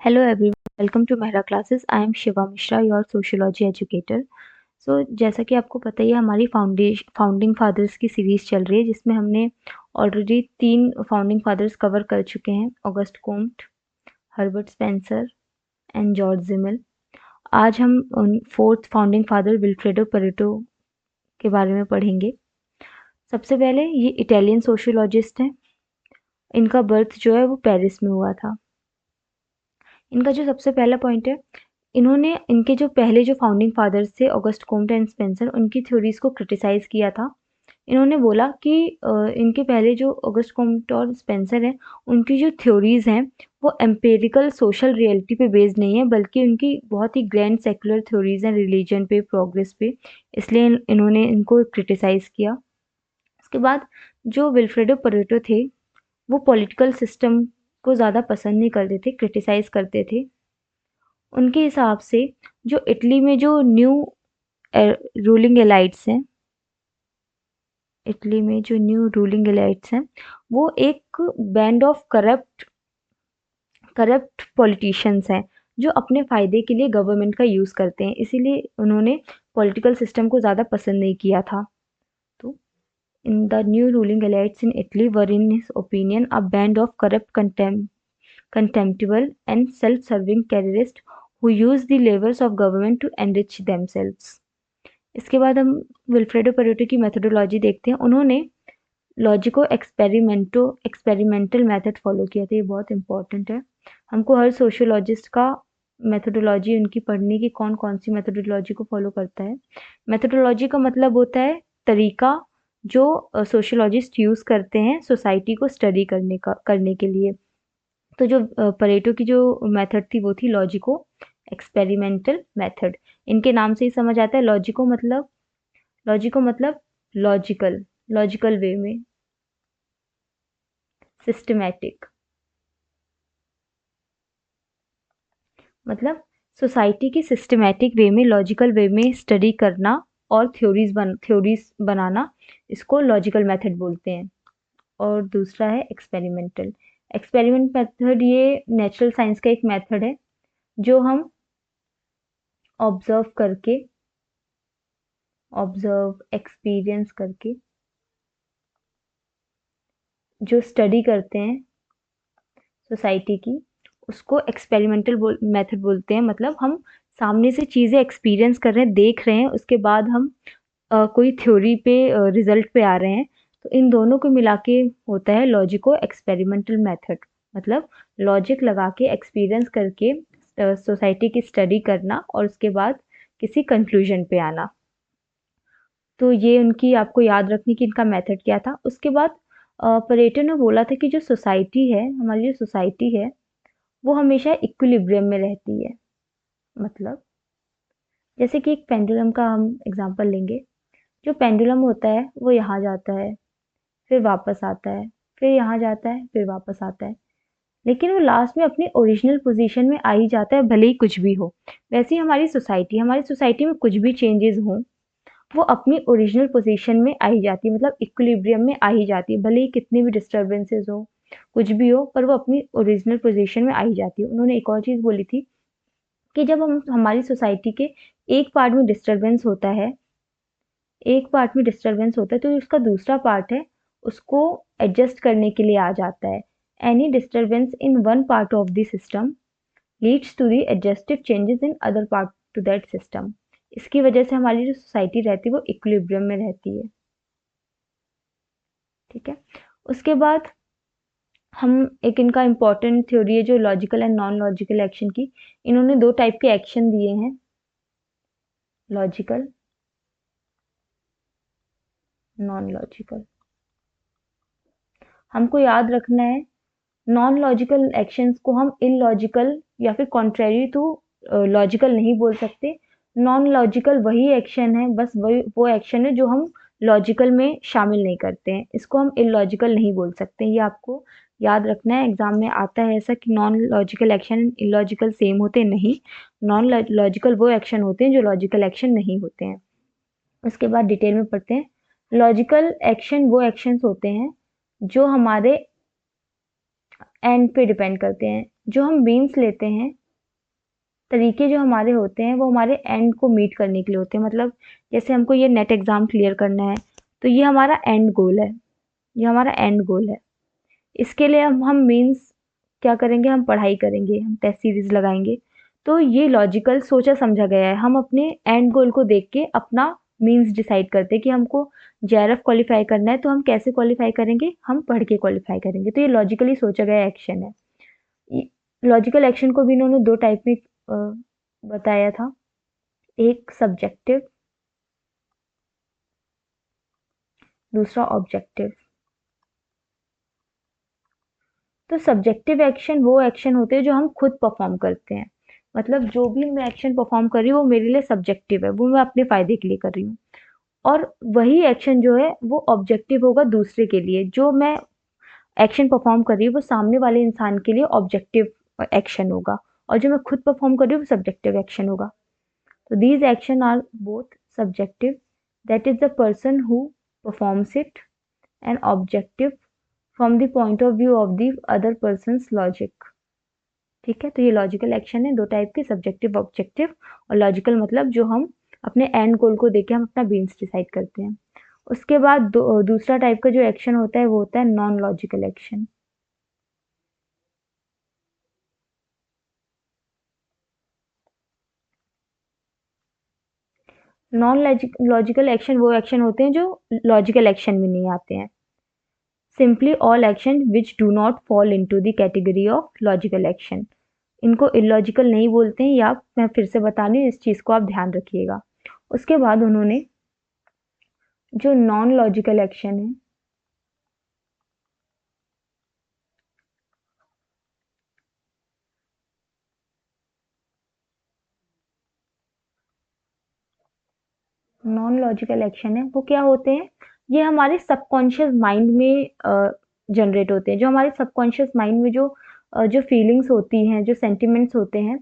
Hello everyone, welcome to Mehra Classes. I am Shiva Mishra, your sociology educator. जैसा कि आपको पता ही है हमारी फाउंडिंग फादर्स की सीरीज चल रही है जिसमें हमने ऑलरेडी 3 फाउंडिंग फादर्स कवर कर चुके हैं, Auguste Comte, Herbert Spencer and George Simmel. आज हम उन 4th founding father Vilfredo Pareto के बारे में पढ़ेंगे। सबसे पहले ये इटालियन सोशियोलॉजिस्ट हैं। इनका बर्थ जो है वो पेरिस में हुआ था। इनका जो सबसे पहला पॉइंट है, इनके जो पहले जो फाउंडिंग फादर्स थे ऑगस्ट कोम्ट एंड स्पेंसर, उनकी थ्योरीज को क्रिटिसाइज किया था। इन्होंने बोला कि इनके पहले जो ऑगस्ट कोम्ट और स्पेंसर हैं, उनकी जो थ्योरीज हैं वो एम्पेरिकल सोशल रियलिटी पे बेस्ड नहीं है, बल्कि उनकी बहुत ही ग्रैंड सेकुलर थ्योरीज हैं रिलीजन पे, प्रोग्रेस पे। इसलिए इन्होंने इनको क्रिटिसाइज किया। उसके बाद जो विल्फ्रेडो पेरेटो थे, वो पॉलिटिकल सिस्टम को ज़्यादा पसंद नहीं करते थे, क्रिटिसाइज करते थे। उनके हिसाब से जो इटली में जो न्यू रूलिंग एलाइट्स हैं, इटली में जो न्यू रूलिंग एलाइट्स हैं, वो एक बैंड ऑफ करप्ट पॉलिटिशियंस हैं जो अपने फ़ायदे के लिए गवर्नमेंट का यूज़ करते हैं। इसीलिए उन्होंने पॉलिटिकल सिस्टम को ज़्यादा पसंद नहीं किया था। तो in the new ruling elites in Italy were in his opinion a band of corrupt contemptible and self-serving terrorists who use the levers of government to enrich themselves. इसके बाद हम विल्फ्रेडो पेरेटो की मेथोडोलॉजी देखते हैं। उन्होंने logico experimental method follow किया था। ये बहुत इंपॉर्टेंट है। हमको हर सोशियोलॉजिस्ट का मेथोडोलॉजी उनकी पढ़ने की कौन कौन सी मेथोडोलॉजी को फॉलो करता है। मेथोडोलॉजी का मतलब होता है तरीका जो सोशियोलॉजिस्ट यूज़ करते हैं सोसाइटी को स्टडी करने के लिए। तो जो परेटो की जो मेथड थी वो थी लॉजिको एक्सपेरिमेंटल मेथड। इनके नाम से ही समझ आता है। लॉजिको मतलब लॉजिकल वे में, सिस्टमैटिक मतलब सोसाइटी की सिस्टमैटिक वे में, लॉजिकल वे में स्टडी करना और थ्योरीज बनाना, इसको लॉजिकल मेथड बोलते हैं। और दूसरा है एक्सपेरिमेंटल। एक्सपेरिमेंट मेथड ये नेचुरल साइंस का एक मेथड है जो हम एक्सपीरियंस करके जो स्टडी करते हैं सोसाइटी की, उसको एक्सपेरिमेंटल मेथड बोलते हैं। मतलब हम सामने से चीज़ें एक्सपीरियंस कर रहे हैं, देख रहे हैं, उसके बाद हम कोई थ्योरी पे रिजल्ट पे आ रहे हैं। तो इन दोनों को मिला के होता है लॉजिको एक्सपेरिमेंटल मेथड। मतलब लॉजिक लगा के एक्सपीरियंस करके सोसाइटी की स्टडी करना और उसके बाद किसी कंक्लूजन पे आना। तो ये उनकी आपको याद रखने की इनका मेथड क्या था। उसके बाद परेटो ने बोला था कि जो सोसाइटी है, हमारी जो सोसाइटी है, वो हमेशा इक्विलिब्रियम में रहती है। मतलब जैसे कि एक पेंडुलम का हम एग्जांपल लेंगे। जो पेंडुलम होता है वो यहाँ जाता है, फिर वापस आता है, फिर यहाँ जाता है, फिर वापस आता है, लेकिन वो लास्ट में अपनी ओरिजिनल पोजीशन में आ ही जाता है, भले ही कुछ भी हो। वैसे ही हमारी सोसाइटी में कुछ भी चेंजेस हों, वो अपनी ओरिजिनल पोजीशन में आ ही जाती है। मतलब इक्विलिब्रियम में आ ही जाती है, भले ही कितनी भी डिस्टर्बेंसेस हो, कुछ भी हो, पर वो अपनी ओरिजिनल पोजीशन में आ ही जाती है। उन्होंने एक और चीज़ बोली थी कि जब हमारी सोसाइटी के एक पार्ट में डिस्टर्बेंस होता है, तो उसका दूसरा पार्ट है, उसको एडजस्ट करने के लिए आ जाता है। Any disturbance in one part of the system leads to the adjustive changes in other part to that system. इसकी वजह से हमारी जो सोसाइटी रहती है वो इक्विलिब्रियम में रहती है। ठीक है। उसके बाद हम एक इनका इम्पोर्टेंट थ्योरी है जो logical and non logical action की। इन्होंने 2 टाइप के एक्शन दिए हैं, लॉजिकल, नॉन लॉजिकल। हमको याद रखना है, नॉन लॉजिकल एक्शंस को हम इलॉजिकल या फिर कॉन्ट्रेरी टू लॉजिकल नहीं बोल सकते। नॉन लॉजिकल वही एक्शन है, बस वही वो एक्शन है जो हम लॉजिकल में शामिल नहीं करते हैं, इसको हम इलॉजिकल नहीं बोल सकते। ये आपको याद रखना है, एग्जाम में आता है ऐसा कि non logical action illogical same होते नहीं। नॉन लॉजिकल वो एक्शन होते हैं जो लॉजिकल एक्शन नहीं होते हैं। उसके बाद डिटेल में पढ़ते हैं। लॉजिकल एक्शन वो एक्शंस होते हैं जो हमारे एंड पे डिपेंड करते हैं, जो हम मीन्स लेते हैं, तरीके जो हमारे होते हैं वो हमारे एंड को मीट करने के लिए होते हैं। मतलब जैसे हमको ये नेट एग्ज़ाम क्लियर करना है, तो ये हमारा एंड गोल है, ये हमारा एंड गोल है। इसके लिए हम मीन्स क्या करेंगे, हम पढ़ाई करेंगे, हम टेस्ट सीरीज़ लगाएँगे। तो ये लॉजिकल सोचा समझा गया है। हम अपने एंड गोल को देख के अपना मीन्स डिसाइड करते हैं कि हमको जेआरएफ क्वालीफाई करना है, तो हम कैसे क्वालीफाई करेंगे, हम पढ़ के क्वालीफाई करेंगे। तो ये लॉजिकली सोचा गया एक्शन है। लॉजिकल एक्शन को भी इन्होंने दो टाइप में बताया था, एक सब्जेक्टिव, दूसरा ऑब्जेक्टिव। तो सब्जेक्टिव एक्शन वो एक्शन होते हैं जो हम खुद परफॉर्म करते हैं। मतलब जो भी मैं एक्शन परफॉर्म कर रही हूँ वो मेरे लिए सब्जेक्टिव है, वो मैं अपने फायदे के लिए कर रही हूँ। और वही एक्शन जो है वो ऑब्जेक्टिव होगा दूसरे के लिए। जो मैं एक्शन परफॉर्म कर रही हूँ वो सामने वाले इंसान के लिए ऑब्जेक्टिव एक्शन होगा, और जो मैं खुद परफॉर्म कर रही हूँ वो सब्जेक्टिव एक्शन होगा। तो these action are both subjective, that is the person who performs it, and objective from the point of view of the other person's logic। ठीक है, तो ये लॉजिकल एक्शन है दो टाइप के, सब्जेक्टिव ऑब्जेक्टिव। और लॉजिकल मतलब जो हम अपने एंड गोल को देख के हम अपना मीन्स डिसाइड करते हैं। उसके बाद दूसरा टाइप का जो एक्शन होता है वो होता है non logical action. Non logical action वो एक्शन होते हैं जो लॉजिकल एक्शन में नहीं आते हैं। Simply all action which do not fall into the category of logical action. इनको इलॉजिकल नहीं बोलते हैं, या मैं फिर से बता रही हूँ, इस चीज़ को आप ध्यान रखिएगा। उसके बाद उन्होंने जो नॉन लॉजिकल एक्शन है, नॉन लॉजिकल एक्शन है वो क्या होते हैं, ये हमारे सबकॉन्शियस माइंड में जनरेट होते हैं। जो हमारे सबकॉन्शियस माइंड में जो फीलिंग्स होती हैं, जो सेंटिमेंट्स होते हैं,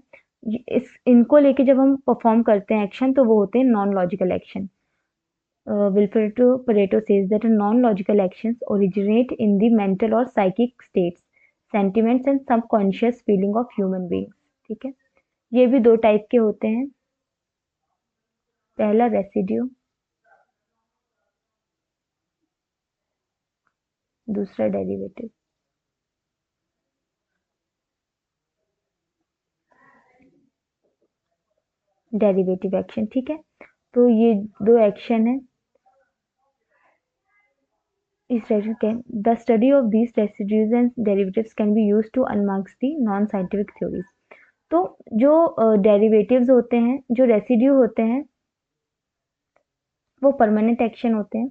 इस इनको लेके जब हम परफॉर्म करते हैं एक्शन, तो वो होते हैं non logical action. Wilfredo Pareto says that non-logical actions originate in the mental or psychic states, sentiments and subconscious feeling of human beings। ठीक है, ये भी दो टाइप के होते हैं। पहला रेसिड्यू, दूसरा डेरिवेटिव। डेरिवेटिव एक्शन, ठीक है, तो ये दो एक्शन है। इस the study of these residues and derivatives can be used to unmark the non-scientific theories। तो जो डेरिवेटिव्स होते हैं, जो रेसिड्यू होते हैं, वो परमानेंट एक्शन होते हैं।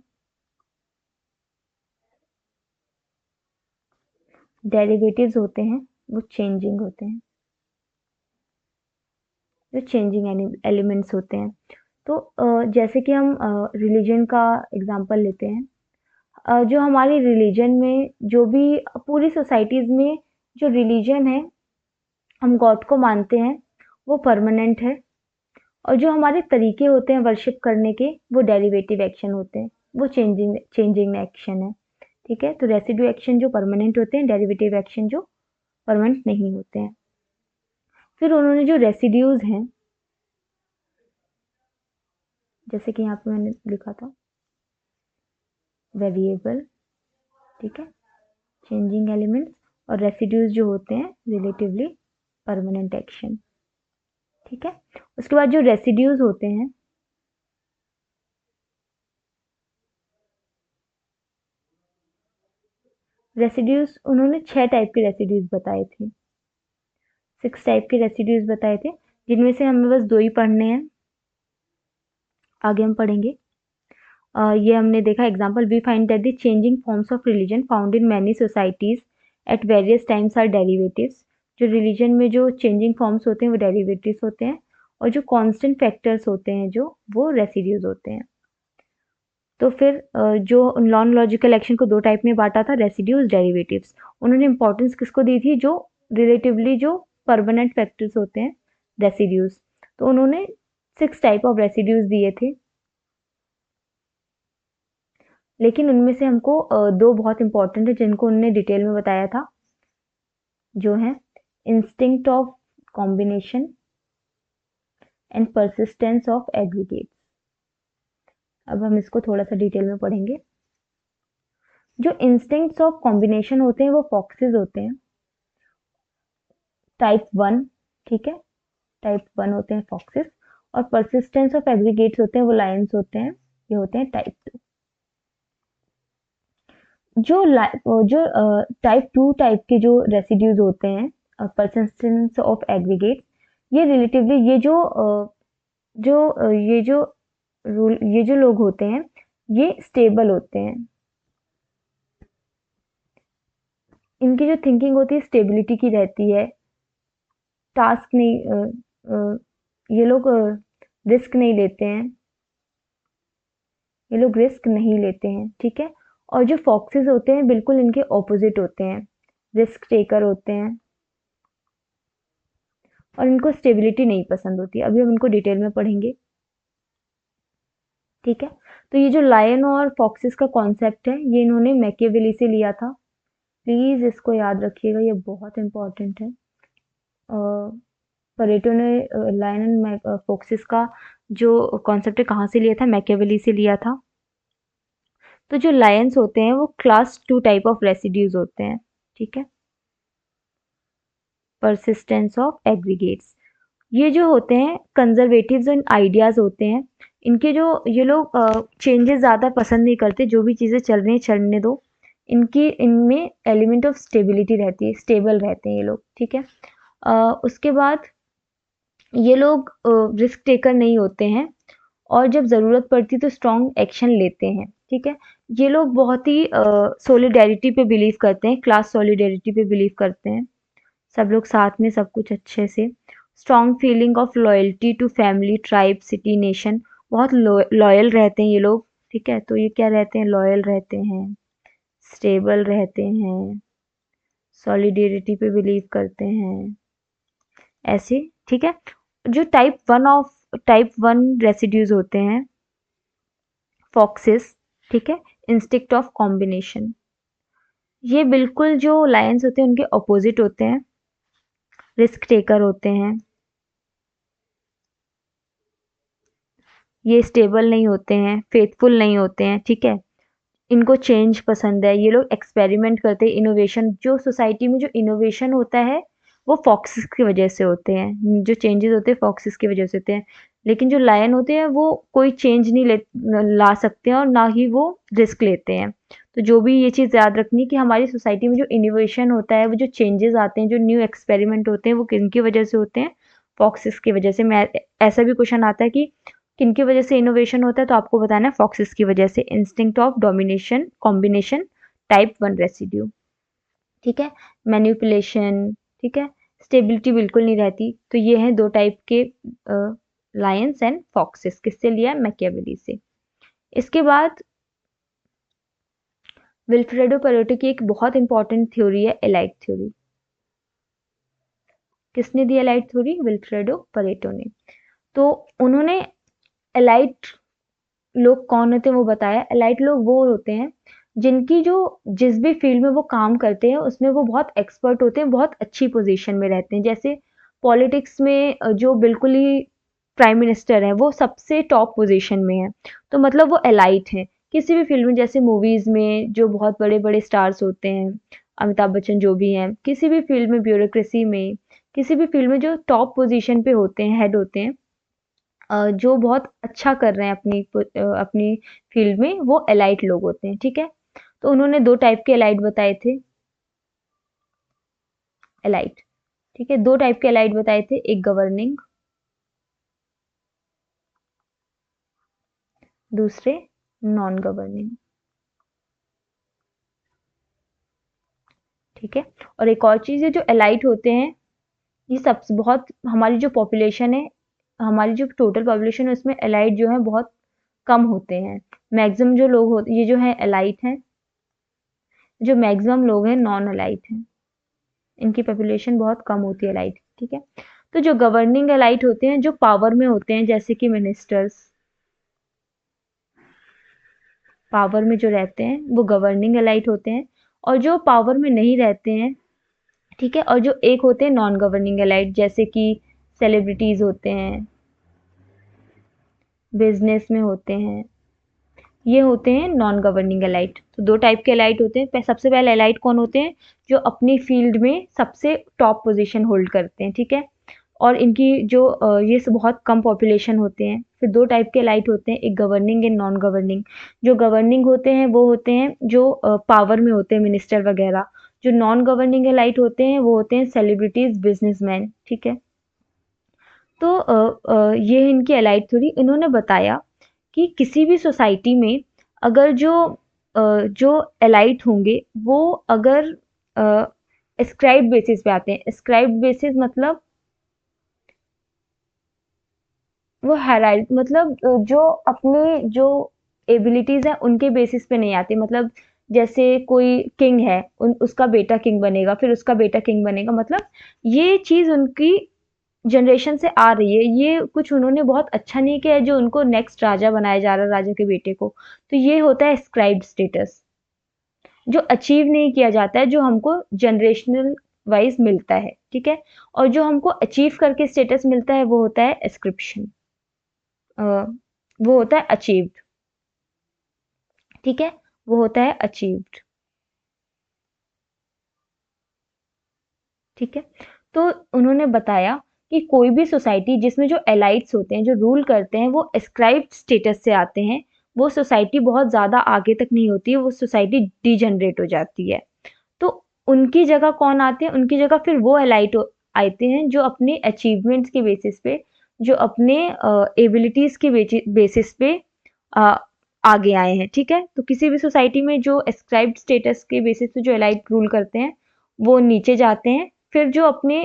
डेरिवेटिव्स होते हैं वो चेंजिंग होते हैं, जो चेंजिंग एलिमेंट्स होते हैं। तो जैसे कि हम रिलीजन का एग्जांपल लेते हैं। जो हमारी रिलीजन में जो भी पूरी सोसाइटीज़ में जो रिलीजन है, हम गॉड को मानते हैं, वो परमानेंट है। और जो हमारे तरीके होते हैं वर्शिप करने के, वो डेरिवेटिव एक्शन होते हैं, वो चेंजिंग चेंजिंग एक्शन है। ठीक है, तो रेसिड्यू एक्शन जो परमानेंट होते हैं, डेरिवेटिव एक्शन जो परमानेंट नहीं होते हैं। फिर उन्होंने जो रेसिड्यूज हैं, जैसे कि यहाँ पे मैंने लिखा था वेरिएबल, ठीक है, चेंजिंग एलिमेंट्स, और रेसिड्यूज जो होते हैं रिलेटिवली परमानेंट एक्शन। ठीक है, उसके बाद जो रेसिड्यूज होते हैं, रेसिड्यूज उन्होंने 6 टाइप के रेसिड्यूज बताए थे, 6 टाइप के रेसिड्यूज बताए थे, जिनमें से हमें बस 2 ही पढ़ने हैं, आगे हम पढ़ेंगे। ये हमने देखा example, we find that the changing forms of religion found in many societies at various times are derivatives. जो रिलीजन में जो चेंजिंग फॉर्म्स होते हैं वो डेरिवेटिव्स होते हैं, और जो कांस्टेंट फैक्टर्स होते हैं जो वो रेसिड्यूज होते हैं। तो फिर जो नॉन लॉजिकल एक्शन को 2 टाइप में बांटा था, रेसिड्यूज, डेरिवेटिव्स। उन्होंने इंपॉर्टेंस किसको दी थी, जो रिलेटिवली जो परमानेंट फैक्टर्स होते हैं, रेसिड्यूज। तो उन्होंने 6 टाइप ऑफ रेसिड्यूज दिए थे, लेकिन उनमें से हमको 2 बहुत इंपॉर्टेंट है जिनको उन्होंने डिटेल में बताया था, जो है instinct of combination and persistence of aggregates. अब हम इसको थोड़ा सा डिटेल में पढ़ेंगे। जो इंस्टिंक्ट्स ऑफ कॉम्बिनेशन होते हैं वो फॉक्सेस होते हैं, टाइप 1, ठीक है, टाइप 1 होते हैं फॉक्सेस। और परसिस्टेंस ऑफ एग्रीगेट्स होते हैं वो लायंस होते हैं, ये होते हैं टाइप 2। जो टाइप 2 टाइप के जो रेसिड्यूज होते हैं, परसिस्टेंस ऑफ एग्रीगेट्स, ये रिलेटिवली ये जो लोग होते हैं ये स्टेबल होते हैं। इनकी जो थिंकिंग होती है स्टेबिलिटी की रहती है। टास्क नहीं ये लोग रिस्क नहीं लेते हैं, ये लोग रिस्क नहीं लेते हैं, ठीक है। और जो फॉक्सेस होते हैं बिल्कुल इनके ऑपोजिट होते हैं, रिस्क टेकर होते हैं और इनको स्टेबिलिटी नहीं पसंद होती। अभी हम इनको डिटेल में पढ़ेंगे, ठीक है। तो ये जो लायन और फॉक्सेस का कॉन्सेप्ट है ये इन्होंने मैकियावेली से लिया था। प्लीज इसको याद रखिएगा, ये बहुत इंपॉर्टेंट है। परेटो ने लायन एंड फॉक्सेस का जो कॉन्सेप्ट है कहाँ से लिया था, मैकियावेली से लिया था। तो जो लायंस होते हैं वो क्लास 2 टाइप ऑफ रेसिड्यूज होते हैं, ठीक है। परसिस्टेंस ऑफ एग्रीगेट्स, ये जो होते हैं कंजर्वेटिव्स एंड आइडियाज होते हैं। इनके जो ये लोग चेंजेस ज़्यादा पसंद नहीं करते, जो भी चीज़ें चल रही हैं चलने दो। इनकी इनमें एलिमेंट ऑफ स्टेबिलिटी रहती है, स्टेबल रहते हैं ये लोग, ठीक है। उसके बाद ये लोग रिस्क टेकर नहीं होते हैं और जब ज़रूरत पड़ती तो स्ट्रॉन्ग एक्शन लेते हैं, ठीक है। ये लोग बहुत ही सॉलिडेरिटी पे बिलीव करते हैं, क्लास सॉलिडेरिटी पे बिलीव करते हैं, सब लोग साथ में सब कुछ अच्छे से। Strong feeling of loyalty to family, tribe, city, nation, बहुत लॉयल रहते हैं ये लोग, ठीक है। तो ये क्या रहते हैं, लॉयल रहते हैं, स्टेबल रहते हैं, सॉलिडेरिटी पे बिलीव करते हैं, ऐसे, ठीक है। जो टाइप वन रेसिड्यूज होते हैं फॉक्सेस, ठीक है, इंस्टिक्ट ऑफ कॉम्बिनेशन, ये बिल्कुल जो लायंस होते हैं उनके अपोजिट होते हैं, रिस्क टेकर होते हैं, ये स्टेबल नहीं होते हैं, फेथफुल नहीं होते हैं, ठीक है। इनको चेंज पसंद है, ये लोग एक्सपेरिमेंट करते हैं, इनोवेशन, जो सोसाइटी में जो इनोवेशन होता है वो फॉक्सेस की वजह से होते हैं, जो चेंजेस होते हैं फॉक्सेस की वजह से होते हैं। लेकिन जो लायन होते हैं वो कोई चेंज नहीं ला सकते हैं और ना ही वो रिस्क लेते हैं। तो जो भी ये चीज़ याद रखनी कि हमारी सोसाइटी में जो इनोवेशन होता है, वो जो चेंजेस आते हैं, जो न्यू एक्सपेरिमेंट होते हैं, वो किनकी वजह से होते हैं, फॉक्सेस की वजह से। मैं ऐसा भी क्वेश्चन आता है कि किनकी वजह से इनोवेशन होता है, तो आपको बताना है फॉक्सेस की वजह से। Instinct of domination combination, type 1 residue, ठीक है। मैनिपुलेशन, ठीक है, स्टेबिलिटी बिल्कुल नहीं रहती। तो ये हैं दो टाइप के लायंस एंड फॉक्सेस, किससे लिया है, मैकियावेली से। इसके बाद विल्फ्रेडो पेरेटो की एक बहुत इंपॉर्टेंट थ्योरी है, एलाइट थ्योरी। किसने दी एलाइट थ्योरी, विल्फ्रेडो पेरेटो ने। तो उन्होंने एलाइट लोग कौन होते हैं वो बताया। एलाइट लोग वो होते हैं जिनकी जो जिस भी फील्ड में वो काम करते हैं उसमें वो बहुत एक्सपर्ट होते हैं, बहुत अच्छी पोजीशन में रहते हैं। जैसे पॉलिटिक्स में जो बिल्कुल ही प्राइम मिनिस्टर है वो सबसे टॉप पोजीशन में है, तो मतलब वो एलाइट है। किसी भी फील्ड में, जैसे मूवीज में जो बहुत बड़े बड़े स्टार्स होते हैं, अमिताभ बच्चन जो भी हैं, किसी भी फील्ड में, ब्यूरोक्रेसी में, किसी भी फील्ड में जो टॉप पोजीशन पे होते हैं, हेड होते हैं, जो बहुत अच्छा कर रहे हैं अपनी फील्ड में, वो एलाइट लोग होते हैं, ठीक है। तो उन्होंने दो टाइप के एलाइट बताए थे, एलाइट, ठीक है, दो टाइप के एलाइट बताए थे, एक गवर्निंग, दूसरे नॉन गवर्निंग, ठीक है। और एक और चीज है, जो एलाइट होते हैं ये सब बहुत, हमारी जो पॉपुलेशन है, हमारी जो टोटल पॉपुलेशन है उसमें एलाइट जो है बहुत कम होते हैं। मैक्सिमम जो लोग होते, ये जो है एलाइट हैं, जो मैक्सिमम लोग हैं नॉन एलाइट हैं, इनकी पॉपुलेशन बहुत कम होती है एलाइट, ठीक है। तो जो गवर्निंग एलाइट होते हैं, जो पावर में होते हैं, जैसे कि मिनिस्टर्स, पावर में जो रहते हैं वो गवर्निंग एलाइट होते हैं। और जो पावर में नहीं रहते हैं, ठीक है। और जो एक होते हैं नॉन गवर्निंग एलाइट, जैसे कि सेलिब्रिटीज होते हैं, बिजनेस में होते हैं, ये होते हैं नॉन गवर्निंग एलाइट। तो दो टाइप के एलाइट होते हैं। सबसे पहले एलाइट कौन होते हैं, जो अपनी फील्ड में सबसे टॉप पोजीशन होल्ड करते हैं, ठीक है। और इनकी जो ये सब बहुत कम पॉपुलेशन होते हैं। फिर दो टाइप के एलाइट होते हैं, एक गवर्निंग एंड नॉन गवर्निंग। जो गवर्निंग होते हैं वो होते हैं जो पावर में होते हैं, मिनिस्टर वगैरह। जो नॉन गवर्निंग एलाइट होते हैं वो होते हैं सेलिब्रिटीज, बिजनेसमैन, ठीक है। तो ये इनकी एलाइट थ्योरी। इन्होंने बताया कि किसी भी सोसाइटी में अगर जो एलाइट होंगे वो अगर एस्क्राइब्ड बेसिस पे आते हैं। एस्क्राइब्ड बेसिस मतलब वो हेराल्ड, मतलब जो अपनी जो एबिलिटीज है उनके बेसिस पे नहीं आती। मतलब जैसे कोई किंग है, उसका बेटा किंग बनेगा, फिर उसका बेटा किंग बनेगा, मतलब ये चीज उनकी जनरेशन से आ रही है। ये कुछ उन्होंने बहुत अच्छा नहीं किया है जो उनको नेक्स्ट राजा बनाया जा रहा है, राजा के बेटे को। तो ये होता है स्क्राइब्ड स्टेटस, जो अचीव नहीं किया जाता है, जो हमको जनरेशनल वाइज मिलता है, ठीक है। और जो हमको अचीव करके स्टेटस मिलता है वो होता है एस्क्रिप्शन, वो होता है अचीव्ड, ठीक है। वो होता है अचीव्ड, ठीक है। तो उन्होंने बताया कि कोई भी सोसाइटी जिसमें जो एलाइट्स होते हैं, जो रूल करते हैं, वो एस्क्राइब्ड स्टेटस से आते हैं, वो सोसाइटी बहुत ज़्यादा आगे तक नहीं होती है, वो सोसाइटी डिजनरेट हो जाती है। तो उनकी जगह कौन आते हैं, उनकी जगह फिर वो एलाइट आते हैं जो अपने अचीवमेंट्स के बेसिस पे, जो अपने एबिलिटीज के बेसिस पे अ, आगे आए हैं, ठीक है। तो किसी भी सोसाइटी में जो एस्क्राइब्ड स्टेटस के बेसिस पे जो एलाइट रूल करते हैं वो नीचे जाते हैं। फिर जो अपने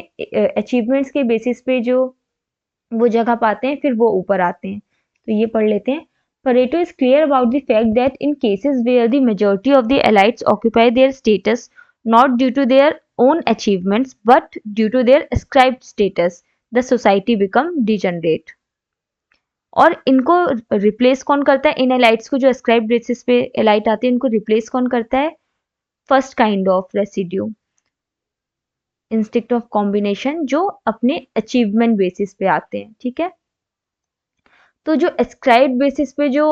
अचीवमेंट्स के बेसिस पे जो वो जगह पाते हैं, फिर वो ऊपर आते हैं। तो ये पढ़ लेते हैं। Pareto is clear about the fact that in cases where the majority of the elites occupy their status not due to their own achievements but due to their ascribed status, the society become degenerate. और इनको replace कौन करता है, इन एलाइट्स को, जो ascribed basis पे elite आते हैं, इनको रिप्लेस कौन करता है, first kind of residue, instinct of combination, जो अपने अचीवमेंट बेसिस पे आते हैं, ठीक है। तो जो एस्क्राइब्ड बेसिस पे जो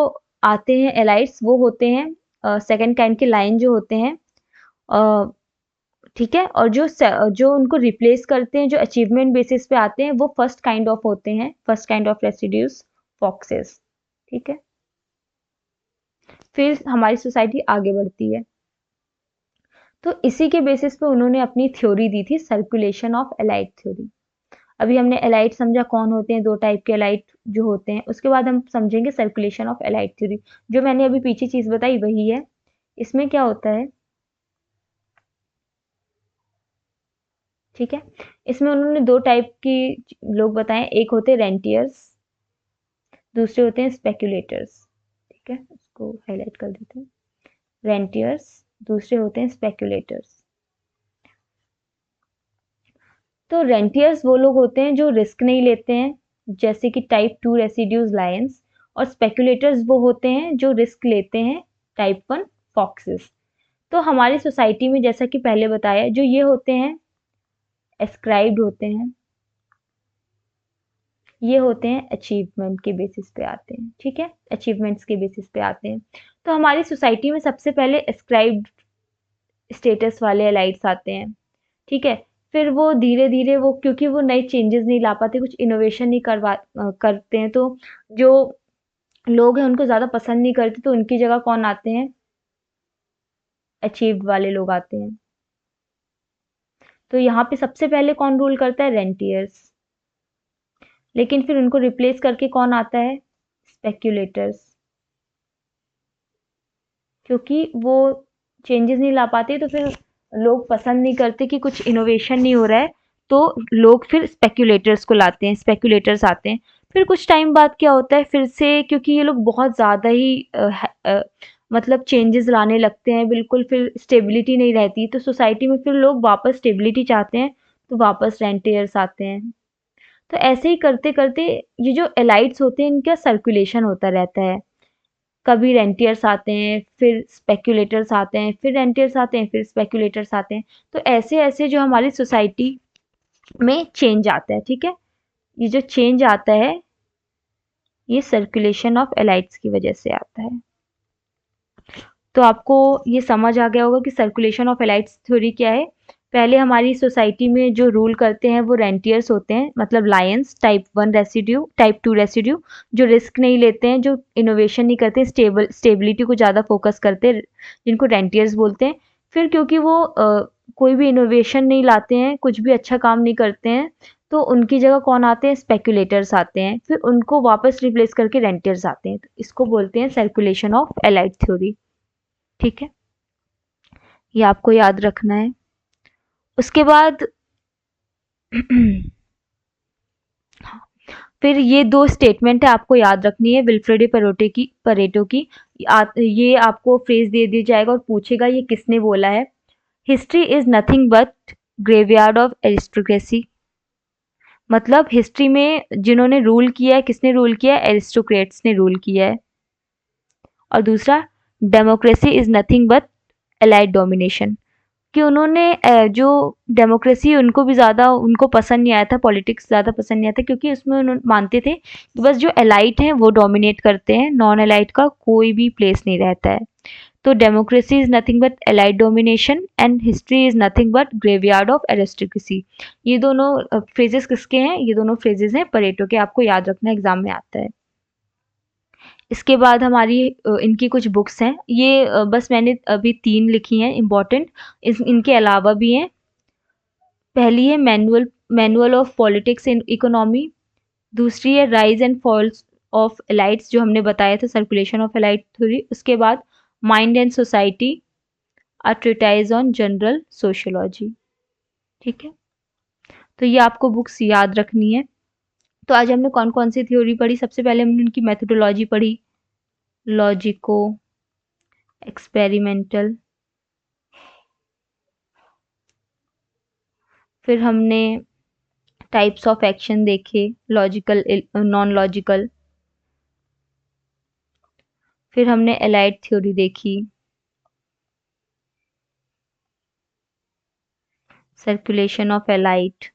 आते हैं एलाइट्स, वो होते हैं सेकंड काइंड के लाइन जो होते हैं, ठीक है। और जो उनको रिप्लेस करते हैं, जो अचीवमेंट बेसिस पे आते हैं, वो फर्स्ट काइंड ऑफ होते हैं, first kind of residues, foxes, ठीक है। फिर हमारी सोसाइटी आगे बढ़ती है। तो इसी के बेसिस पे उन्होंने अपनी थ्योरी दी थी, सर्कुलेशन ऑफ एलाइट थ्योरी। अभी हमने एलाइट समझा कौन होते हैं, दो टाइप के एलाइट जो होते हैं। उसके बाद हम समझेंगे सर्कुलेशन ऑफ एलाइट थ्योरी। जो मैंने अभी पीछे चीज बताई वही है। इसमें क्या होता है, ठीक है। इसमें उन्होंने दो टाइप की लोग बताए, एक होते हैं रेंटियर्स, दूसरे होते हैं स्पेक्यूलेटर्स, ठीक है। इसको हाईलाइट कर देते हैं, रेंटियर्स, दूसरे होते हैं स्पेक्यूलेटर्स। तो रेंटियर्स वो लोग होते हैं जो रिस्क नहीं लेते हैं, जैसे कि टाइप 2 रेसिड्यूज लायंस। और स्पेक्यूलेटर्स वो होते हैं जो रिस्क लेते हैं, टाइप 1 फॉक्सेस। तो हमारी सोसाइटी में जैसा कि पहले बताया, जो ये होते हैं एस्क्राइब्ड होते हैं, ये होते हैं अचीवमेंट के बेसिस पे आते हैं, ठीक है। अचीवमेंट्स के बेसिस पे आते हैं। तो हमारी सोसाइटी में सबसे पहले एस्क्राइब्ड स्टेटस वाले एलाइट्स आते हैं, ठीक है। फिर वो धीरे धीरे, वो क्योंकि वो नए चेंजेस नहीं ला पाते, कुछ इनोवेशन नहीं करते हैं, तो जो लोग हैं उनको ज़्यादा पसंद नहीं करते, तो उनकी जगह कौन आते हैं, अचीव्ड वाले लोग आते हैं। तो यहाँ पे सबसे पहले कौन रूल करता है, रेंटियर्स। लेकिन फिर उनको रिप्लेस करके कौन आता है, स्पेक्यूलेटर्स। क्योंकि वो चेंजेस नहीं ला पाते, तो फिर लोग पसंद नहीं करते कि कुछ इनोवेशन नहीं हो रहा है, तो लोग फिर स्पेक्यूलेटर्स को लाते हैं, स्पेक्यूलेटर्स आते हैं। फिर कुछ टाइम बाद क्या होता है, फिर से क्योंकि ये लोग बहुत ज़्यादा ही मतलब चेंजेस लाने लगते हैं, बिल्कुल फिर स्टेबिलिटी नहीं रहती, तो सोसाइटी में फिर लोग वापस स्टेबिलिटी चाहते हैं, तो वापस रेंटियर्स आते हैं। तो ऐसे ही करते करते ये जो एलाइट्स होते हैं, इनका सर्कुलेशन होता रहता है। कभी रेंटियर्स आते हैं, फिर स्पेक्युलेटर्स आते हैं, फिर रेंटियर्स आते हैं, फिर स्पेक्युलेटर्स आते हैं। तो ऐसे-ऐसे जो हमारी सोसाइटी में चेंज आता है, ठीक है? ये जो चेंज आता है, ये सर्कुलेशन ऑफ एलाइट्स की वजह से आता है। तो आपको ये समझ आ गया होगा कि सर्कुलेशन ऑफ एलाइट्स थ्योरी क्या है। पहले हमारी सोसाइटी में जो रूल करते हैं वो रेंटियर्स होते हैं, मतलब Lions, type 1 residue, type 2 residue, जो रिस्क नहीं लेते हैं, जो इनोवेशन नहीं करते, स्टेबिलिटी को ज़्यादा फोकस करते हैं, जिनको रेंटियर्स बोलते हैं। फिर क्योंकि वो कोई भी इनोवेशन नहीं लाते हैं, कुछ भी अच्छा काम नहीं करते हैं, तो उनकी जगह कौन आते हैं? स्पेक्युलेटर्स आते हैं, फिर उनको वापस रिप्लेस करके रेंटियर्स आते हैं। तो इसको बोलते हैं सर्कुलेशन ऑफ एलाइट थ्योरी, ठीक है? ये आपको याद रखना है। उसके बाद फिर ये दो स्टेटमेंट है आपको याद रखनी है, विल्फ्रेड परेटो की। ये आपको फ्रेज दे दिया जाएगा और पूछेगा ये किसने बोला है। History is nothing but graveyard of aristocracy. मतलब हिस्ट्री में जिन्होंने रूल किया है, किसने रूल किया है? एरिस्टोक्रेट्स ने रूल किया है। और दूसरा, democracy is nothing but allied domination, कि उन्होंने जो डेमोक्रेसी उनको भी ज़्यादा उनको पसंद नहीं आया था, पॉलिटिक्स ज़्यादा पसंद नहीं आया था, क्योंकि उसमें उन्होंने मानते थे कि बस जो एलाइट हैं वो डोमिनेट करते हैं, नॉन एलाइट का कोई भी प्लेस नहीं रहता है। तो democracy is nothing but elite domination and history is nothing but graveyard of aristocracy. ये दोनों फ्रेजेस किसके हैं? ये दोनों फ्रेजेस हैं परेटो के, आपको याद रखना, एग्जाम में आता है। इसके बाद हमारी इनकी कुछ बुक्स हैं, ये बस मैंने अभी 3 लिखी हैं इम्पोर्टेंट, इनके अलावा भी हैं। पहली है manual of politics in economy, दूसरी है राइज एंड फॉल्स ऑफ एलाइट्स, जो हमने बताया था सर्कुलेशन ऑफ एलाइट थ्योरी। उसके बाद mind and society, a treatise on general sociology, ठीक है? तो ये आपको बुक्स याद रखनी है। तो आज हमने कौन कौन सी थ्योरी पढ़ी? सबसे पहले हमने उनकी मेथोडोलॉजी पढ़ी, लॉजिको, एक्सपेरिमेंटल, फिर हमने टाइप्स ऑफ एक्शन देखे, लॉजिकल, नॉन लॉजिकल, फिर हमने एलाइट थ्योरी देखी, circulation of elite,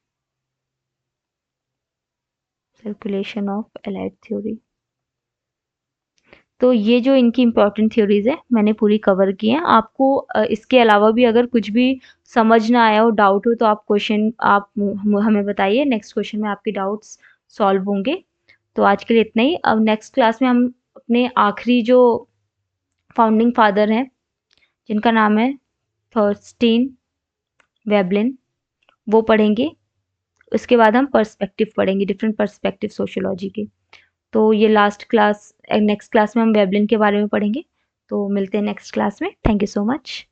circulation of elite theory. तो ये जो इनकी इम्पोर्टेंट थ्योरीज है मैंने पूरी कवर की हैं। आपको इसके अलावा भी अगर कुछ भी समझ ना आया हो, डाउट हो, तो आप क्वेश्चन आप हमें बताइए, नेक्स्ट क्वेश्चन में आपके डाउट्स सॉल्व होंगे। तो आज के लिए इतना ही। अब नेक्स्ट क्लास में हम अपने आखिरी जो फाउंडिंग फादर हैं, जिनका नाम है थॉर्स्टीन वेबलिन, वो पढ़ेंगे। उसके बाद हम पर्सपेक्टिव पढ़ेंगे, डिफरेंट पर्सपेक्टिव सोशियोलॉजी के। तो ये लास्ट क्लास, नेक्स्ट क्लास में हम वेबलिन के बारे में पढ़ेंगे। तो मिलते हैं नेक्स्ट क्लास में। Thank you so much.